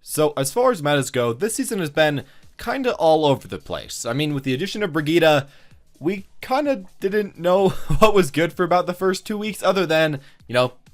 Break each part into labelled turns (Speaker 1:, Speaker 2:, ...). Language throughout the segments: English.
Speaker 1: So as far as metas go, this season has been kinda all over the place. I mean, with the addition of Brigitte, we kinda didn't know what was good for about the first 2 weeks other than,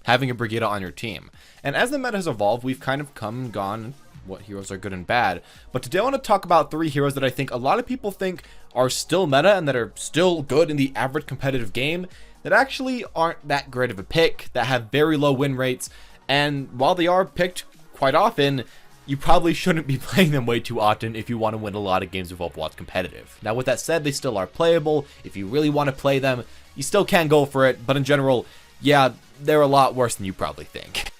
Speaker 1: having a Brigitte on your team. And as the meta has evolved, we've kind of come and gone what heroes are good and bad. But today I want to talk about 3 heroes that I think a lot of people think are still meta and that are still good in the average competitive game that actually aren't that great of a pick, that have very low win rates, and while they are picked quite often, you probably shouldn't be playing them way too often if you want to win a lot of games of Overwatch competitive. Now with that said, they still are playable. If you really want to play them, you still can go for it, but in general, yeah, they're a lot worse than you probably think.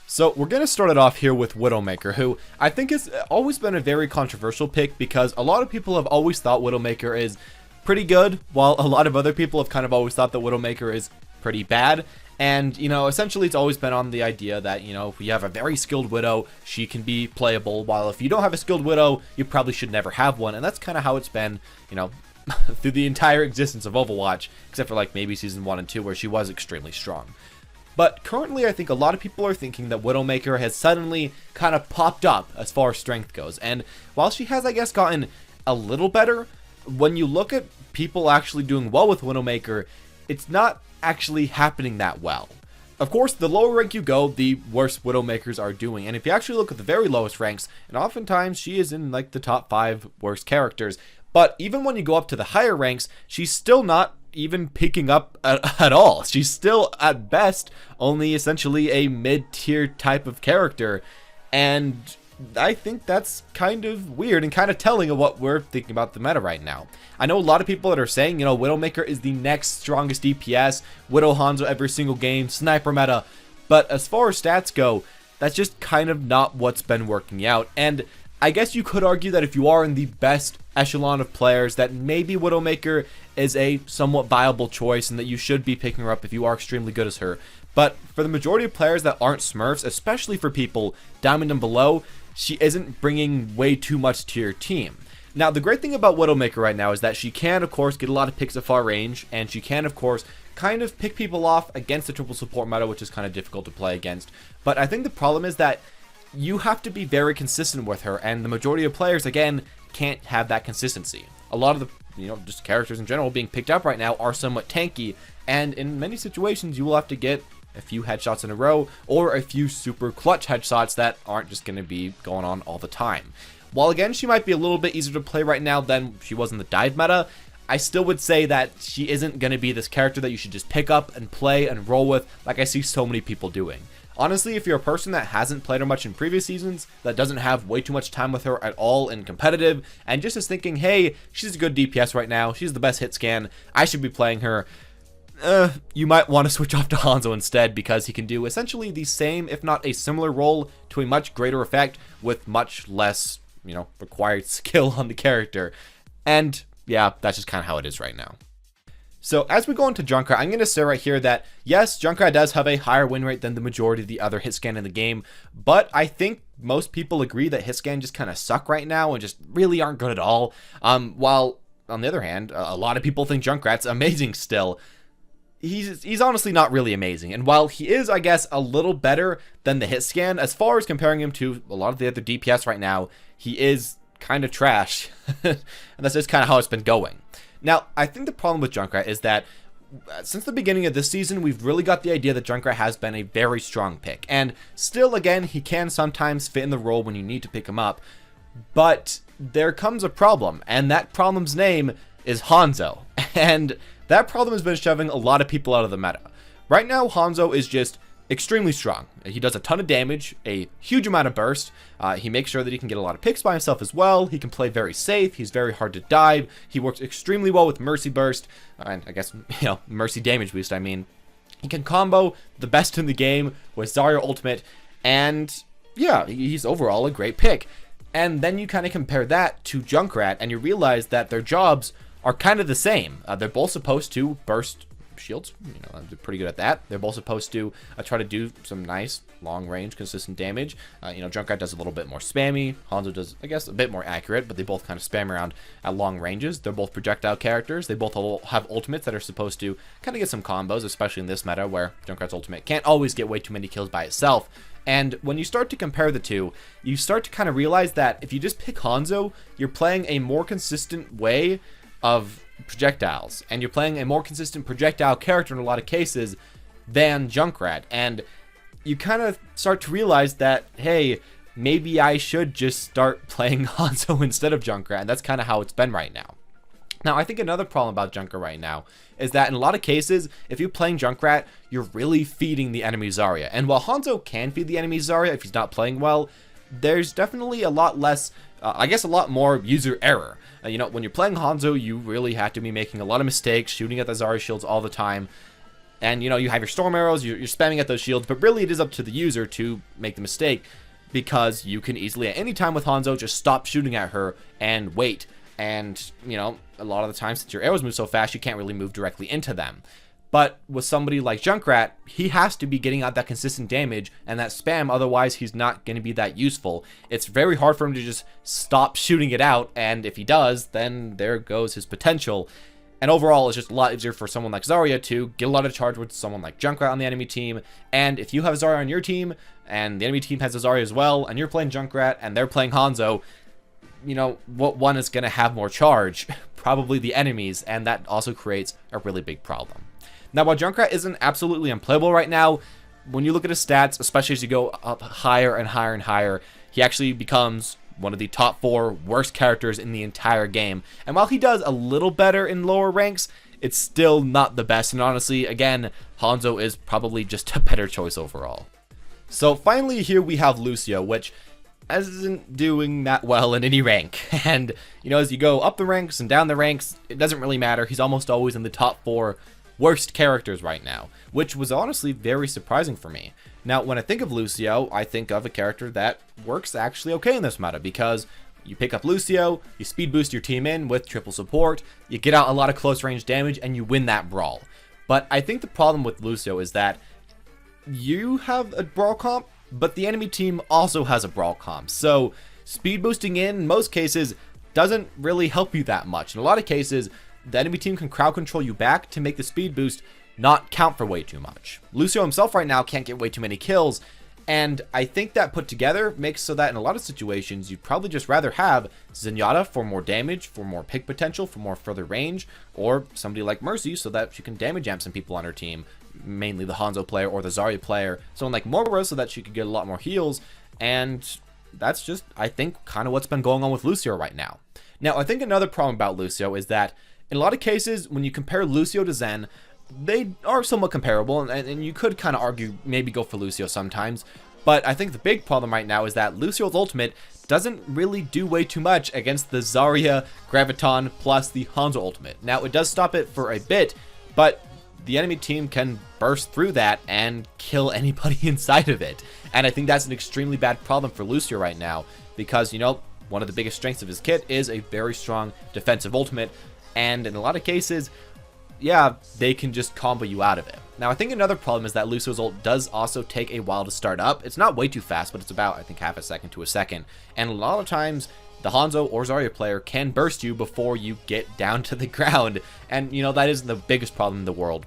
Speaker 1: So we're going to start it off here with Widowmaker, who I think has always been a very controversial pick because a lot of people have always thought Widowmaker is pretty good, while a lot of other people have kind of always thought that Widowmaker is pretty bad. And, essentially it's always been on the idea that, if you have a very skilled Widow, she can be playable, while if you don't have a skilled Widow, you probably should never have one. And that's kind of how it's been, through the entire existence of Overwatch, except for like maybe season 1 and 2 where she was extremely strong. But currently I think a lot of people are thinking that Widowmaker has suddenly kind of popped up as far as strength goes. And while she has, I guess, gotten a little better, when you look at people actually doing well with Widowmaker, it's not actually happening that well. Of course, the lower rank you go, the worse Widowmakers are doing. And if you actually look at the very lowest ranks, and oftentimes she is in like the top 5 worst characters, but even when you go up to the higher ranks, she's still not even picking up at all. She's still at best only essentially a mid-tier type of character, and I think that's kind of weird and kind of telling of what we're thinking about the meta right now. I know a lot of people that are saying, Widowmaker is the next strongest DPS, Widow Hanzo every single game, sniper meta, but as far as stats go, that's just kind of not what's been working out. And I guess you could argue that if you are in the best echelon of players, that maybe Widowmaker is a somewhat viable choice and that you should be picking her up if you are extremely good as her. But for the majority of players that aren't Smurfs, especially for people Diamond and below, she isn't bringing way too much to your team. Now, the great thing about Widowmaker right now is that she can, of course, get a lot of picks at far range, and she can, of course, kind of pick people off against the triple support meta, which is kind of difficult to play against. But I think the problem is that you have to be very consistent with her, and the majority of players, again, can't have that consistency. A lot of the, just characters in general being picked up right now are somewhat tanky, and in many situations, you will have to get a few headshots in a row, or a few super clutch headshots that aren't just going to be going on all the time. While again, she might be a little bit easier to play right now than she was in the dive meta, I still would say that she isn't going to be this character that you should just pick up and play and roll with like I see so many people doing. Honestly, if you're a person that hasn't played her much in previous seasons, that doesn't have way too much time with her at all in competitive, and just is thinking, hey, she's a good DPS right now, she's the best hit scan, I should be playing her, you might want to switch off to Hanzo instead, because he can do essentially the same, if not a similar role, to a much greater effect with much less, required skill on the character. And yeah, that's just kind of how it is right now. So as we go into Junkrat, I'm going to say right here that yes, Junkrat does have a higher win rate than the majority of the other hit scan in the game, but I think most people agree that hit scan just kind of suck right now and just really aren't good at all. While on the other hand, a lot of people think Junkrat's amazing still. He's honestly not really amazing, and while he is, I guess, a little better than the hit scan, as far as comparing him to a lot of the other DPS right now, he is kind of trash, and that's just kind of how it's been going. Now, I think the problem with Junkrat is that since the beginning of this season, we've really got the idea that Junkrat has been a very strong pick, and still, again, he can sometimes fit in the role when you need to pick him up, but there comes a problem, and that problem's name is Hanzo, and that problem has been shoving a lot of people out of the meta. Right now, Hanzo is just extremely strong. He does a ton of damage, a huge amount of burst. He makes sure that he can get a lot of picks by himself as well. He can play very safe. He's very hard to dive. He works extremely well with Mercy Burst, and I guess, Mercy Damage Boost, I mean. He can combo the best in the game with Zarya Ultimate, and yeah, he's overall a great pick. And then you kind of compare that to Junkrat, and you realize that their jobs are kind of the same. They're both supposed to burst shields. They're pretty good at that. They're both supposed to try to do some nice long range consistent damage. Junkrat does a little bit more spammy. Hanzo does, I guess, a bit more accurate, but they both kind of spam around at long ranges. They're both projectile characters. They both have ultimates that are supposed to kind of get some combos, especially in this meta where Junkrat's ultimate can't always get way too many kills by itself. And when you start to compare the two, you start to kind of realize that if you just pick Hanzo, you're playing a more consistent way of projectiles, and you're playing a more consistent projectile character in a lot of cases than Junkrat. And you kind of start to realize that, hey, maybe I should just start playing Hanzo instead of Junkrat, and that's kind of how it's been right now. Now, I think another problem about Junkrat right now is that in a lot of cases, if you're playing Junkrat, you're really feeding the enemy Zarya. And while Hanzo can feed the enemy Zarya if he's not playing well, there's definitely a lot less, I guess a lot more user error. When you're playing Hanzo, you really have to be making a lot of mistakes, shooting at the Zarya shields all the time. And, you have your storm arrows, you're spamming at those shields, but really it is up to the user to make the mistake, because you can easily, at any time with Hanzo, just stop shooting at her and wait. And, a lot of the times, since your arrows move so fast, you can't really move directly into them. But with somebody like Junkrat, he has to be getting out that consistent damage and that spam, otherwise he's not going to be that useful. It's very hard for him to just stop shooting it out, and if he does, then there goes his potential. And overall, it's just a lot easier for someone like Zarya to get a lot of charge with someone like Junkrat on the enemy team. And if you have Zarya on your team, and the enemy team has a Zarya as well, and you're playing Junkrat, and they're playing Hanzo, what one is going to have more charge? Probably the enemies, and that also creates a really big problem. Now, while Junkrat isn't absolutely unplayable right now, when you look at his stats, especially as you go up higher and higher and higher, he actually becomes one of the top 4 worst characters in the entire game. And while he does a little better in lower ranks, it's still not the best. And honestly, again, Hanzo is probably just a better choice overall. So finally, here we have Lucio, which isn't doing that well in any rank. And, as you go up the ranks and down the ranks, it doesn't really matter. He's almost always in the top 4 worst characters right now, which was honestly very surprising for me. Now, when I think of Lucio, I think of a character that works actually okay in this meta, because you pick up Lucio, you speed boost your team in with triple support, you get out a lot of close range damage, and you win that brawl. But I think the problem with Lucio is that you have a brawl comp, but the enemy team also has a brawl comp. So speed boosting in most cases doesn't really help you that much. In a lot of cases, the enemy team can crowd control you back to make the speed boost not count for way too much. Lucio himself right now can't get way too many kills, and I think that put together makes so that in a lot of situations you'd probably just rather have Zenyatta for more damage, for more pick potential, for more further range, or somebody like Mercy so that she can damage amp some people on her team, mainly the Hanzo player or the Zarya player, someone like Moira so that she could get a lot more heals. And that's just, I think, kind of what's been going on with Lucio right now. Now, I think another problem about Lucio is that in a lot of cases, when you compare Lucio to Zen, they are somewhat comparable, and you could kind of argue maybe go for Lucio sometimes. But I think the big problem right now is that Lucio's ultimate doesn't really do way too much against the Zarya, Graviton, plus the Hanzo ultimate. Now, it does stop it for a bit, but the enemy team can burst through that and kill anybody inside of it. And I think that's an extremely bad problem for Lucio right now, because, one of the biggest strengths of his kit is a very strong defensive ultimate, and in a lot of cases, yeah, they can just combo you out of it. Now, I think another problem is that Lucio's ult does also take a while to start up. It's not way too fast, but it's about, I think, half a second to a second. And a lot of times, the Hanzo or Zarya player can burst you before you get down to the ground. And, that isn't the biggest problem in the world.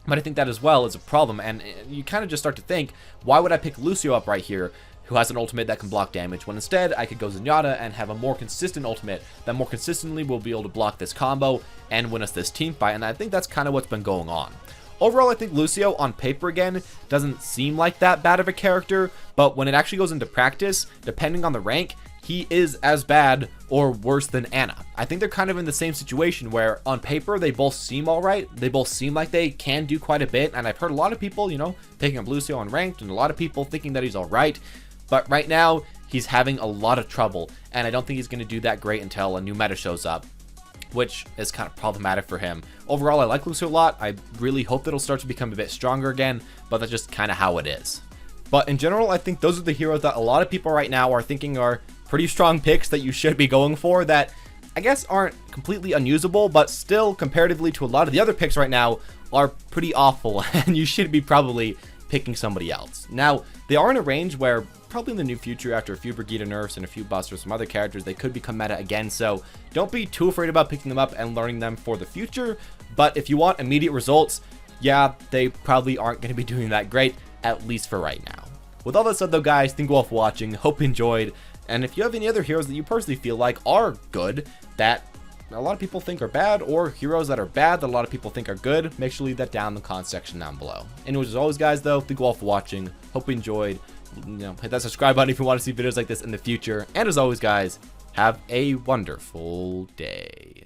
Speaker 1: But I think that as well is a problem. And you kind of just start to think, why would I pick Lucio up right here, who has an ultimate that can block damage, when instead I could go Zenyatta and have a more consistent ultimate that more consistently will be able to block this combo and win us this team fight. And I think that's kind of what's been going on. Overall, I think Lucio on paper again doesn't seem like that bad of a character, but when it actually goes into practice, depending on the rank, he is as bad or worse than Ana. I think they're kind of in the same situation where on paper they both seem alright, they both seem like they can do quite a bit, and I've heard a lot of people, picking up Lucio on ranked, and a lot of people thinking that he's alright. But right now, he's having a lot of trouble, and I don't think he's going to do that great until a new meta shows up, which is kind of problematic for him. Overall, I like Lucio a lot. I really hope that he'll start to become a bit stronger again, but that's just kind of how it is. But in general, I think those are the heroes that a lot of people right now are thinking are pretty strong picks that you should be going for, that I guess aren't completely unusable, but still, comparatively to a lot of the other picks right now, are pretty awful, and you should be probably picking somebody else. Now, they are in a range where probably in the near future, after a few Brigida nerfs and a few buffs or some other characters, they could become meta again, so don't be too afraid about picking them up and learning them for the future. But if you want immediate results, yeah, they probably aren't going to be doing that great, at least for right now. With all that said though, guys, thank you all for watching, hope you enjoyed, and if you have any other heroes that you personally feel like are good, that a lot of people think are bad, or heroes that are bad that a lot of people think are good, make sure to leave that down in the comment section down below. Anyways, as always guys though, thank you all for watching, hope you enjoyed, hit that subscribe button if you want to see videos like this in the future, and as always guys, have a wonderful day.